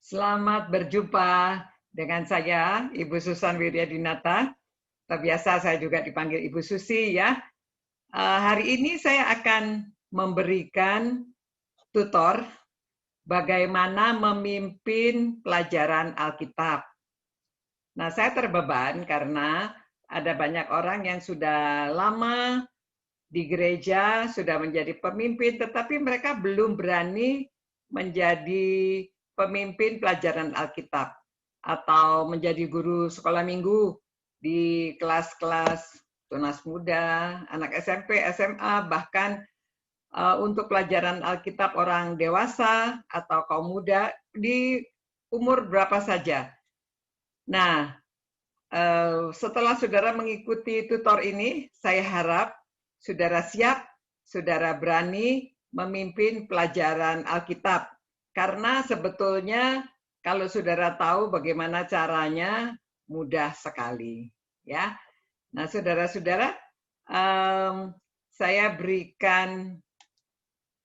Selamat berjumpa dengan saya, Ibu Susan Wiryadinata. Biasa saya juga dipanggil Ibu Susi ya. Hari ini saya akan memberikan tutor bagaimana memimpin pelajaran Alkitab. Nah, saya terbeban karena ada banyak orang yang sudah lama di gereja, sudah menjadi pemimpin, tetapi mereka belum berani menjadi pemimpin pelajaran Alkitab atau menjadi guru sekolah minggu di kelas-kelas tunas muda, anak SMP, SMA, bahkan untuk pelajaran Alkitab orang dewasa atau kaum muda di umur berapa saja. Nah, setelah saudara mengikuti tutor ini, saya harap saudara siap, saudara berani memimpin pelajaran Alkitab. Karena sebetulnya kalau saudara tahu bagaimana caranya, mudah sekali. Ya, nah saudara-saudara, saya berikan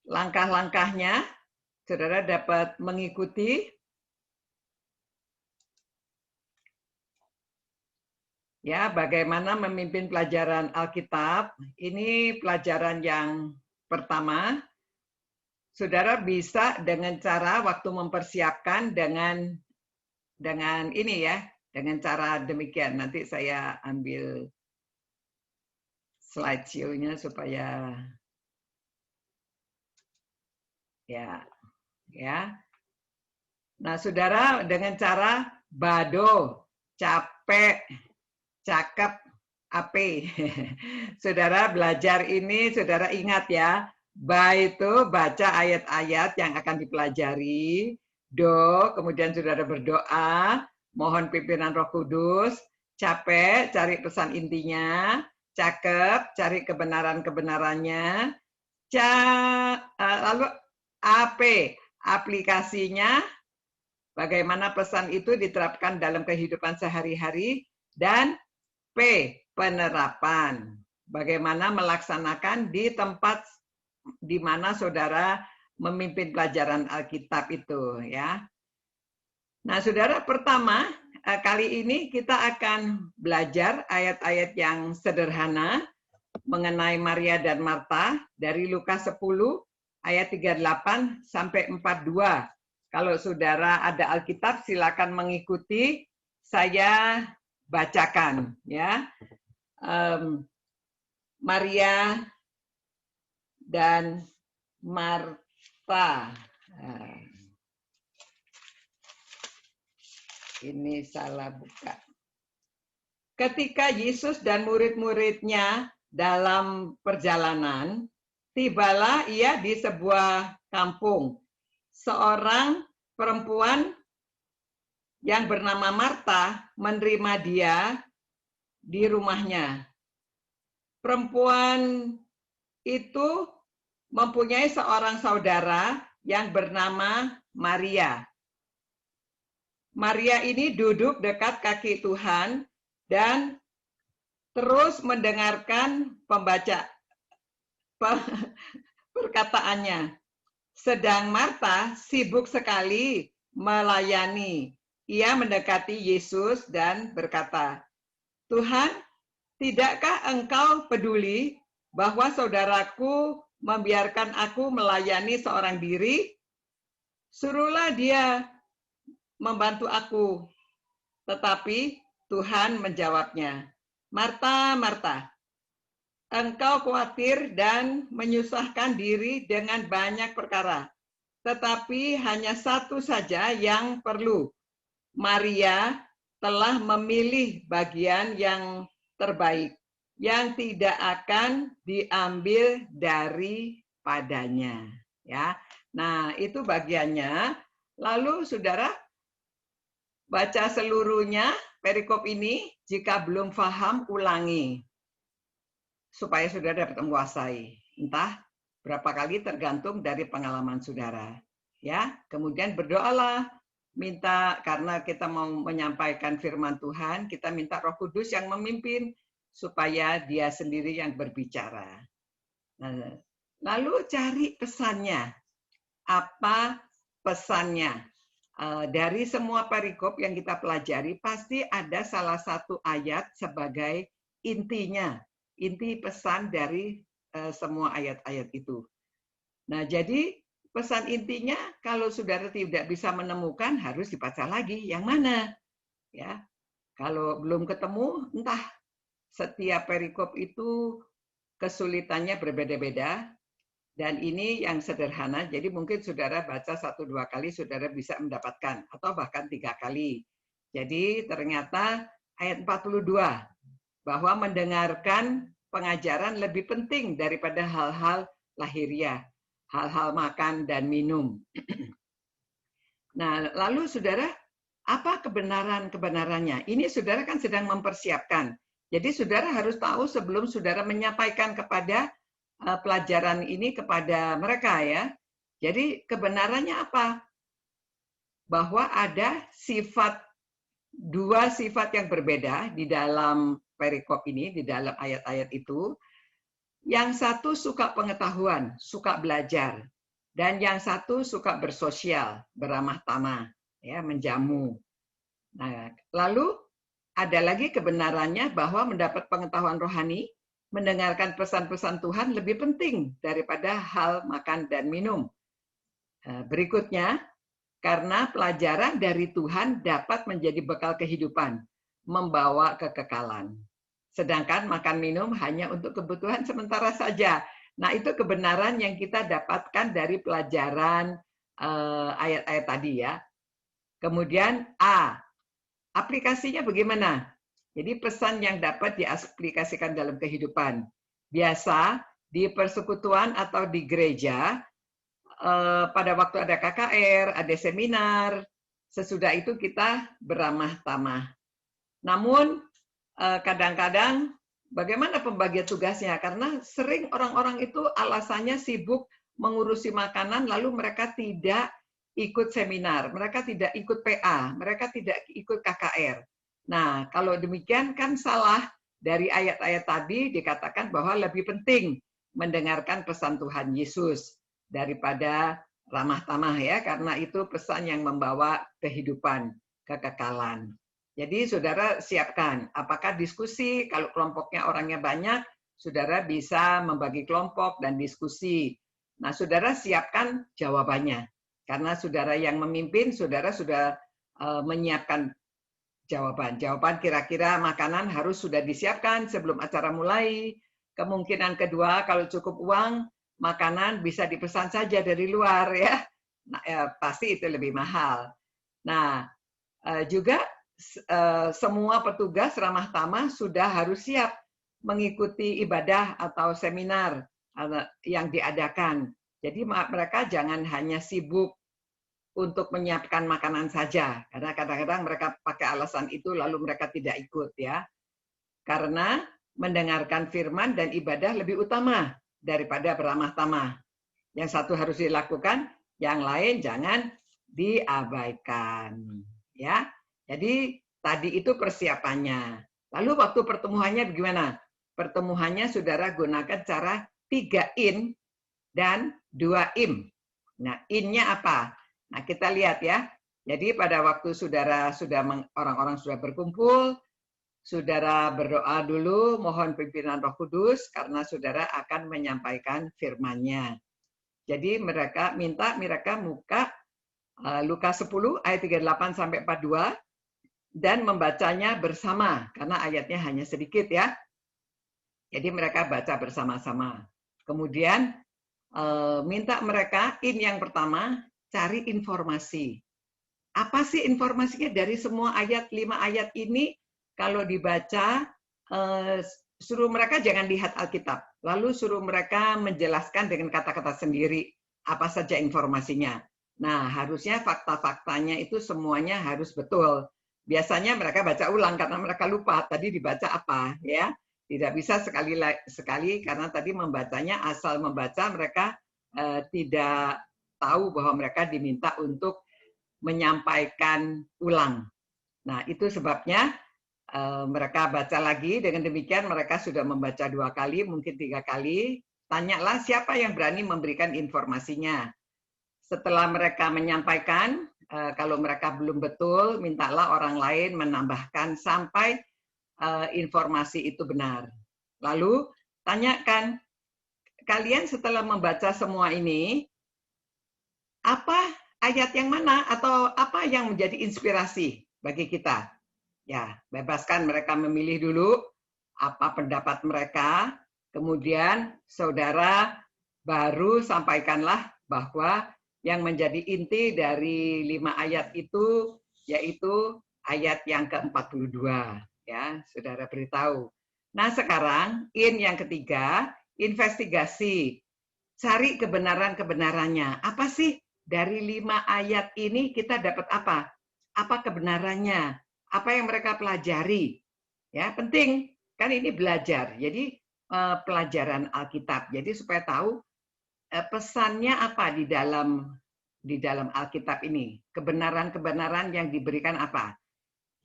langkah-langkahnya, saudara dapat mengikuti. Ya, bagaimana memimpin pelajaran Alkitab. Ini pelajaran yang pertama. Saudara bisa dengan cara waktu mempersiapkan dengan ini ya, dengan cara demikian. Nanti saya ambil slideshow-nya supaya ya. Nah, saudara dengan cara bado, capek, cakep, ape. Saudara belajar ini, saudara ingat ya, ba itu baca ayat-ayat yang akan dipelajari, do, kemudian saudara berdoa, mohon pimpinan Roh Kudus, capek, cari pesan intinya, cakep, cari kebenaran-kebenarannya, lalu ape, aplikasinya, bagaimana pesan itu diterapkan dalam kehidupan sehari-hari, dan P, penerapan. Bagaimana melaksanakan di tempat di mana saudara memimpin pelajaran Alkitab itu ya. Nah, saudara, pertama kali ini kita akan belajar ayat-ayat yang sederhana mengenai Maria dan Marta dari Lukas 10 ayat 38 sampai 42. Kalau saudara ada Alkitab silakan mengikuti, saya bacakan ya. Maria dan Marta. Ini salah buka. Ketika Yesus dan murid-muridnya dalam perjalanan, tibalah ia di sebuah kampung. Seorang perempuan yang bernama Marta menerima dia di rumahnya. Perempuan itu mempunyai seorang saudara yang bernama Maria. Maria ini duduk dekat kaki Tuhan dan terus mendengarkan perkataannya. Sedang Marta sibuk sekali melayani. Ia mendekati Yesus dan berkata, "Tuhan, tidakkah engkau peduli bahwa saudaraku membiarkan aku melayani seorang diri? Suruhlah dia membantu aku." Tetapi Tuhan menjawabnya, "Marta, Marta, engkau khawatir dan menyusahkan diri dengan banyak perkara. Tetapi hanya satu saja yang perlu. Maria telah memilih bagian yang terbaik, yang tidak akan diambil daripadanya." Ya, nah itu bagiannya. Lalu saudara baca seluruhnya perikop ini. Jika belum paham, ulangi supaya saudara dapat menguasai. Entah berapa kali tergantung dari pengalaman saudara. Ya, kemudian berdoalah, minta, karena kita mau menyampaikan firman Tuhan, kita minta Roh Kudus yang memimpin supaya dia sendiri yang berbicara. Nah, lalu cari pesannya. Apa pesannya? dari semua perikop yang kita pelajari, pasti ada salah satu ayat sebagai intinya, inti pesan dari semua ayat-ayat itu. Nah, jadi pesan intinya kalau saudara tidak bisa menemukan harus dibaca lagi. Yang mana? Ya, kalau belum ketemu, entah setiap perikop itu kesulitannya berbeda-beda. Dan ini yang sederhana, jadi mungkin saudara baca 1-2 kali, saudara bisa mendapatkan, atau bahkan 3 kali. Jadi ternyata ayat 42, bahwa mendengarkan pengajaran lebih penting daripada hal-hal lahiriah, hal-hal makan dan minum. Nah, lalu saudara, apa kebenarannya? Ini saudara kan sedang mempersiapkan. Jadi saudara harus tahu sebelum saudara menyampaikan kepada pelajaran ini kepada mereka ya. Jadi kebenarannya apa? Bahwa ada dua sifat yang berbeda di dalam perikop ini, di dalam ayat-ayat itu. Yang satu suka pengetahuan, suka belajar. Dan yang satu suka bersosial, beramah tamah, ya, menjamu. Nah, lalu ada lagi kebenarannya bahwa mendapat pengetahuan rohani, mendengarkan pesan-pesan Tuhan lebih penting daripada hal makan dan minum. Berikutnya, karena pelajaran dari Tuhan dapat menjadi bekal kehidupan, membawa kekekalan. Sedangkan makan minum hanya untuk kebutuhan sementara saja. Nah, itu kebenaran yang kita dapatkan dari pelajaran ayat-ayat tadi ya. Kemudian A, aplikasinya bagaimana? Jadi pesan yang dapat diaplikasikan dalam kehidupan. Biasa di persekutuan atau di gereja, pada waktu ada KKR, ada seminar, sesudah itu kita beramah tamah. Namun kadang-kadang bagaimana pembagian tugasnya? Karena sering orang-orang itu alasannya sibuk mengurusi makanan, lalu mereka tidak ikut seminar, mereka tidak ikut PA, mereka tidak ikut KKR. Nah, kalau demikian kan salah. Dari ayat-ayat tadi dikatakan bahwa lebih penting mendengarkan pesan Tuhan Yesus daripada ramah tamah ya, karena itu pesan yang membawa kehidupan, kekekalan. Jadi saudara siapkan, apakah diskusi, kalau kelompoknya orangnya banyak, saudara bisa membagi kelompok dan diskusi. Nah, saudara siapkan jawabannya. Karena saudara yang memimpin, saudara sudah menyiapkan jawaban. Jawaban kira-kira makanan harus sudah disiapkan sebelum acara mulai. Kemungkinan kedua, kalau cukup uang, makanan bisa dipesan saja dari luar ya. Nah, pasti itu lebih mahal. Nah, juga semua petugas ramah tamah sudah harus siap mengikuti ibadah atau seminar yang diadakan. Jadi mereka jangan hanya sibuk untuk menyiapkan makanan saja, karena kadang-kadang mereka pakai alasan itu lalu mereka tidak ikut ya. Karena mendengarkan firman dan ibadah lebih utama daripada beramah tamah. Yang satu harus dilakukan, yang lain jangan diabaikan. Ya. Jadi tadi itu persiapannya. Lalu waktu pertemuannya bagaimana? Pertemuannya saudara gunakan cara 3 in dan 2 im. Nah, in-nya apa? Nah, kita lihat ya. Jadi pada waktu saudara orang-orang sudah berkumpul, saudara berdoa dulu, mohon pimpinan Roh Kudus karena saudara akan menyampaikan firman-Nya. Jadi mereka minta mereka buka Lukas 10 ayat 38 sampai 42 dan membacanya bersama karena ayatnya hanya sedikit ya. Jadi mereka baca bersama-sama. Kemudian minta mereka yang pertama cari informasi. Apa sih informasinya dari semua ayat 5 ayat ini? Kalau dibaca, suruh mereka jangan lihat Alkitab. Lalu suruh mereka menjelaskan dengan kata-kata sendiri apa saja informasinya. Nah, harusnya fakta-faktanya itu semuanya harus betul. Biasanya mereka baca ulang karena mereka lupa tadi dibaca apa, ya. Tidak bisa sekali karena tadi membacanya asal membaca mereka tidak tahu bahwa mereka diminta untuk menyampaikan ulang. Nah, itu sebabnya mereka baca lagi. Dengan demikian mereka sudah membaca 2 kali, mungkin 3 kali. Tanyalah siapa yang berani memberikan informasinya. Setelah mereka menyampaikan, Kalau mereka belum betul, mintalah orang lain menambahkan sampai informasi itu benar. Lalu tanyakan, kalian setelah membaca semua ini, apa ayat yang mana atau apa yang menjadi inspirasi bagi kita? Ya, bebaskan mereka memilih dulu apa pendapat mereka, kemudian saudara baru sampaikanlah bahwa yang menjadi inti dari 5 ayat itu yaitu ayat yang ke-42, ya, saudara beritahu. Nah, sekarang yang ketiga, investigasi. Cari kebenaran-kebenarannya. Apa sih dari 5 ayat ini kita dapat apa? Apa kebenarannya? Apa yang mereka pelajari? Ya, penting. Kan ini belajar. Jadi pelajaran Alkitab. Jadi supaya tahu pesannya apa di dalam Alkitab ini. Kebenaran-kebenaran yang diberikan apa.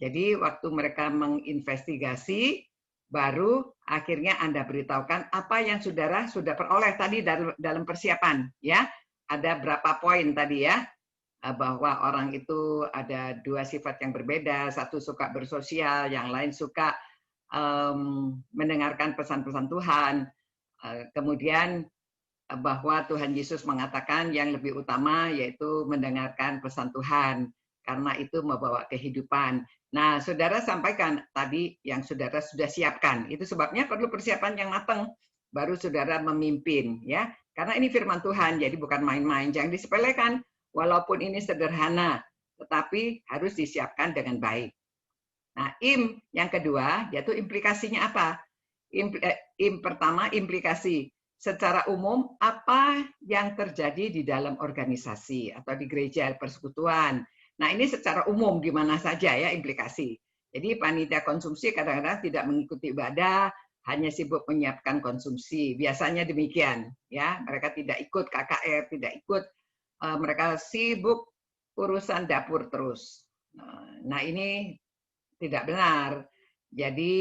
Jadi waktu mereka menginvestigasi, baru akhirnya Anda beritahukan apa yang saudara sudah peroleh tadi dalam persiapan. Ya, ada berapa poin tadi ya, bahwa orang itu ada 2 sifat yang berbeda, satu suka bersosial, yang lain suka mendengarkan pesan-pesan Tuhan. Kemudian bahwa Tuhan Yesus mengatakan yang lebih utama yaitu mendengarkan pesan Tuhan, karena itu membawa kehidupan. Nah, saudara sampaikan tadi yang saudara sudah siapkan. Itu sebabnya perlu persiapan yang matang, baru saudara memimpin, ya. Karena ini firman Tuhan, jadi bukan main-main. Jangan disepelekan, walaupun ini sederhana, tetapi harus disiapkan dengan baik. Nah, yang kedua, yaitu implikasinya apa? Pertama, implikasi. Secara umum, apa yang terjadi di dalam organisasi atau di gereja persekutuan. Nah, ini secara umum di mana saja ya implikasi. Jadi panitia konsumsi kadang-kadang tidak mengikuti ibadah, hanya sibuk menyiapkan konsumsi. Biasanya demikian, ya. Mereka tidak ikut KKR, tidak ikut, mereka sibuk urusan dapur terus. Nah, ini tidak benar. Jadi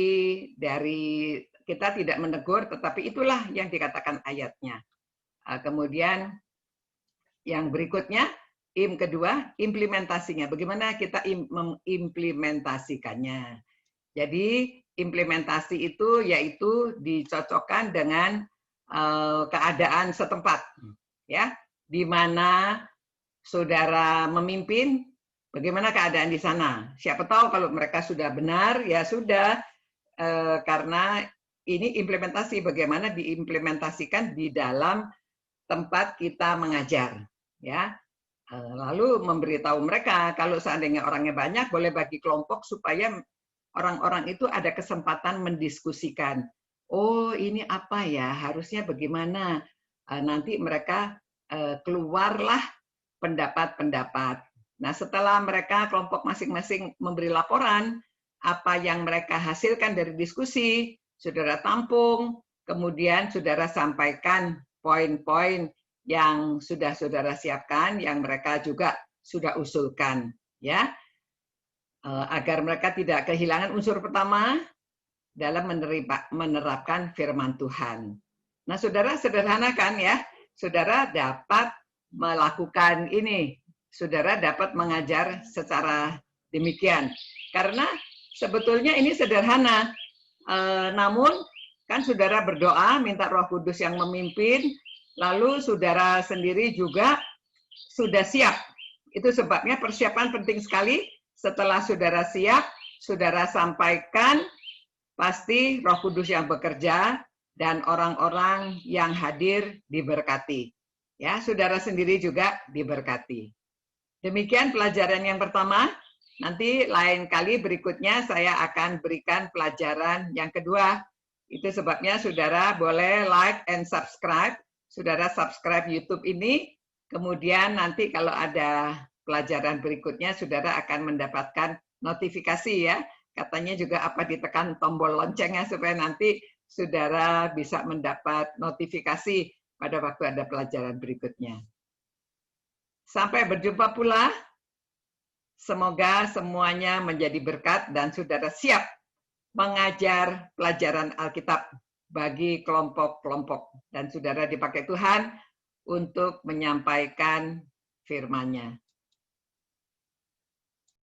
dari kita tidak menegur, tetapi itulah yang dikatakan ayatnya. Kemudian yang berikutnya, kedua, implementasinya. Bagaimana kita mengimplementasikannya. Jadi implementasi itu yaitu dicocokkan dengan keadaan setempat, ya, di mana saudara memimpin, bagaimana keadaan di sana. Siapa tahu kalau mereka sudah benar, ya sudah, karena ini implementasi, bagaimana diimplementasikan di dalam tempat kita mengajar, ya. Lalu memberitahu mereka kalau seandainya orangnya banyak, boleh bagi kelompok supaya orang-orang itu ada kesempatan mendiskusikan. Oh, ini apa ya? Harusnya bagaimana? Nanti mereka keluarlah pendapat-pendapat. Nah, setelah mereka kelompok masing-masing memberi laporan apa yang mereka hasilkan dari diskusi, saudara tampung, kemudian saudara sampaikan poin-poin yang sudah saudara siapkan, yang mereka juga sudah usulkan, ya, agar mereka tidak kehilangan unsur pertama dalam menerapkan firman Tuhan. Nah, saudara sederhanakan ya, saudara dapat melakukan ini, saudara dapat mengajar secara demikian. Karena sebetulnya ini sederhana, namun kan saudara berdoa minta Roh Kudus yang memimpin, lalu saudara sendiri juga sudah siap. Itu sebabnya persiapan penting sekali. Setelah saudara siap, saudara sampaikan, pasti Roh Kudus yang bekerja dan orang-orang yang hadir diberkati. Ya, saudara sendiri juga diberkati. Demikian pelajaran yang pertama. Nanti lain kali berikutnya saya akan berikan pelajaran yang kedua. Itu sebabnya saudara boleh like and subscribe. Saudara subscribe YouTube ini, kemudian nanti kalau ada pelajaran berikutnya, saudara akan mendapatkan notifikasi ya. Katanya juga apa ditekan tombol loncengnya supaya nanti saudara bisa mendapat notifikasi pada waktu ada pelajaran berikutnya. Sampai berjumpa pula. Semoga semuanya menjadi berkat dan saudara siap mengajar pelajaran Alkitab bagi kelompok-kelompok. Dan saudara dipakai Tuhan untuk menyampaikan firman-Nya.